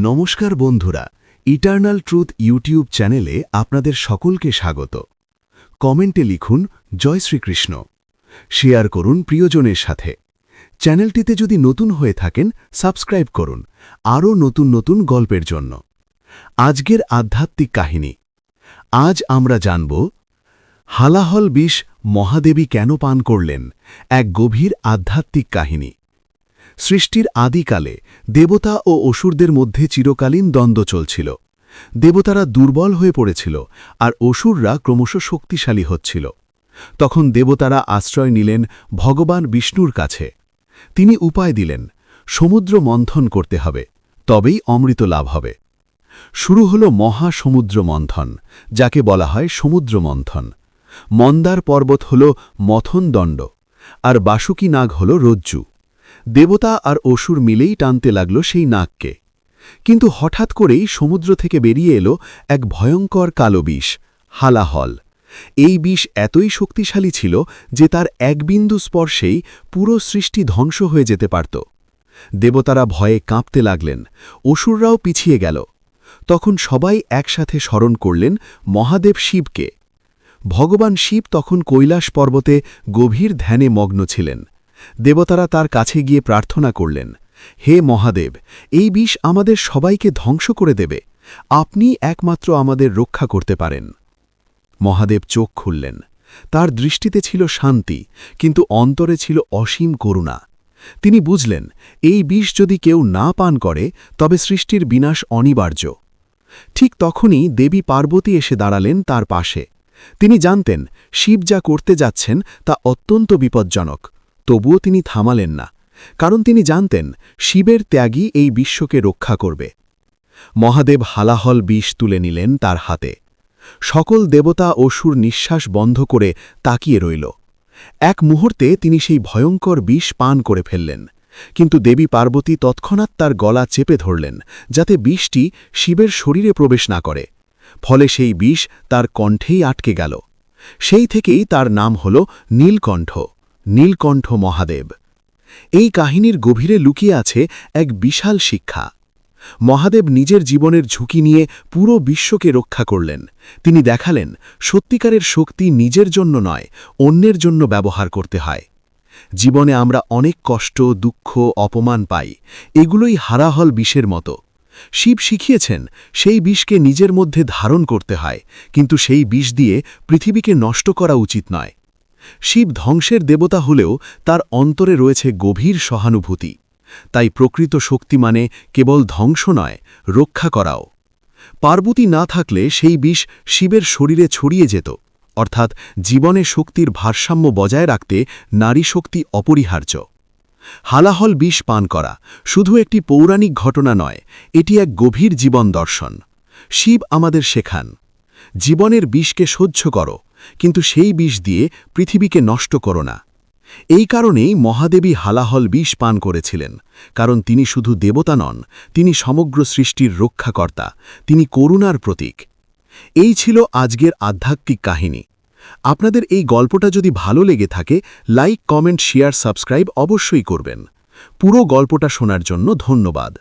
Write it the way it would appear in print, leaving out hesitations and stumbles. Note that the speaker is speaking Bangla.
নমস্কার বন্ধুরা, ইটার্নাল ট্রুথ ইউটিউব চ্যানেলে আপনাদের সকলকে স্বাগত। কমেন্টে লিখুন জয় শ্রীকৃষ্ণ, শেয়ার করুন প্রিয়জনের সাথে। চ্যানেলটিতে যদি নতুন হয়ে থাকেন সাবস্ক্রাইব করুন আরও নতুন নতুন গল্পের জন্য। আজকের আধ্যাত্মিক কাহিনী। আজ আমরা জানব হালাহল বিষ মহাদেবী কেন পান করলেন, এক গভীর আধ্যাত্মিক কাহিনী। সৃষ্টির আদিকালে দেবতা ও অসুরদের মধ্যে চিরকালীন দ্বন্দ্ব চলছিল। দেবতারা দুর্বল হয়ে পড়েছিল আর অসুররা ক্রমশ শক্তিশালী হচ্ছিল। তখন দেবতারা আশ্রয় নিলেন ভগবান বিষ্ণুর কাছে। তিনি উপায় দিলেন, সমুদ্র মন্থন করতে হবে, তবেই অমৃত লাভ হবে। শুরু হল মহাসমুদ্র মন্থন, যাকে বলা হয় সমুদ্র মন্থন। মন্দার পর্বত হল মথনদণ্ড, আর বাসুকী নাগ হল রজ্জু। দেবতা আর অসুর মিলেই টানতে লাগল সেই নাগকে। কিন্তু হঠাৎ করেই সমুদ্র থেকে বেরিয়ে এলো এক ভয়ঙ্কর কালো বিষ, হালাহল। এই বিষ এতই শক্তিশালী ছিল যে তার এক বিন্দু স্পর্শেই পুরো সৃষ্টি ধ্বংস হয়ে যেতে পারত। দেবতারা ভয়ে কাঁপতে লাগলেন, অসুররাও পিছিয়ে গেল। তখন সবাই একসাথে স্মরণ করলেন মহাদেব শিবকে। ভগবান শিব তখন কৈলাস পর্বতে গভীর ধ্যানে মগ্ন ছিলেন। দেবতারা তার কাছে গিয়ে প্রার্থনা করলেন, হে মহাদেব, এই বিষ আমাদের সবাইকে ধ্বংস করে দেবে, আপনি একমাত্র আমাদের রক্ষা করতে পারেন। মহাদেব চোখ খুললেন। তার দৃষ্টিতে ছিল শান্তি, কিন্তু অন্তরে ছিল অসীম করুণা। তিনি বুঝলেন, এই বিষ যদি কেউ না পান করে তবে সৃষ্টির বিনাশ অনিবার্য। ঠিক তখনই দেবী পার্বতী এসে দাঁড়ালেন তার পাশে। তিনি জানতেন শিব যা করতে যাচ্ছেন তা অত্যন্ত বিপজ্জনক। তবুও তিনি থামালেন না, কারণ তিনি জানতেন শিবের ত্যাগই এই বিশ্বকে রক্ষা করবে। মহাদেব হালাহল বিষ তুলে নিলেন তার হাতে। সকল দেবতা অসুর নিঃশ্বাস বন্ধ করে তাকিয়ে রইল। এক মুহূর্তে তিনি সেই ভয়ঙ্কর বিষ পান করে ফেললেন, কিন্তু দেবী পার্বতী তৎক্ষণাৎ তার গলা চেপে ধরলেন, যাতে বিষটি শিবের শরীরে প্রবেশ না করে। ফলে সেই বিষ তার কণ্ঠেই আটকে গেল। সেই থেকেই তার নাম হল নীলকণ্ঠ, নীলকণ্ঠ মহাদেব। এই কাহিনীর গভীরে লুকিয়ে আছে এক বিশাল শিক্ষা। মহাদেব নিজের জীবনের ঝুঁকি নিয়ে পুরো বিশ্বকে রক্ষা করলেন। তিনি দেখালেন সত্যিকারের শক্তি নিজের জন্য নয়, অন্যের জন্য ব্যবহার করতে হয়। জীবনে আমরা অনেক কষ্ট, দুঃখ, অপমান পাই, এগুলোই হালাহল বিষের মতো। শিব শিখিয়েছেন সেই বিষকে নিজের মধ্যে ধারণ করতে হয়, কিন্তু সেই বিষ দিয়ে পৃথিবীকে নষ্ট করা উচিত নয়। শিব ধ্বংসের দেবতা হলেও তার অন্তরে রয়েছে গভীর সহানুভূতি। তাই প্রকৃত শক্তি মানে কেবল ধ্বংস নয়, রক্ষা করাও। পার্বতী না থাকলে সেই বিষ শিবের শরীরে ছড়িয়ে যেত, অর্থাৎ জীবনে শক্তির ভারসাম্য বজায় রাখতে নারী শক্তি অপরিহার্য। হালাহল বিষ পান করা শুধু একটি পৌরাণিক ঘটনা নয়, এটি এক গভীর জীবন দর্শন। শিব আমাদের শেখান, জীবনের বিষকে সহ্য করো, কিন্তু সেই বিষ দিয়ে পৃথিবীকে নষ্ট করো না। এই কারণেই মহাদেবী হালাহল বিষ পান করেছিলেন, কারণ তিনি শুধু দেবতা নন, তিনি সমগ্র সৃষ্টির রক্ষাকর্তা, তিনি করুণার প্রতীক। এই ছিল আজকের আধ্যাত্মিক কাহিনী। আপনাদের এই গল্পটা যদি ভালো লেগে থাকে, লাইক, কমেন্ট, শেয়ার, সাবস্ক্রাইব অবশ্যই করবেন। পুরো গল্পটা শোনার জন্য ধন্যবাদ।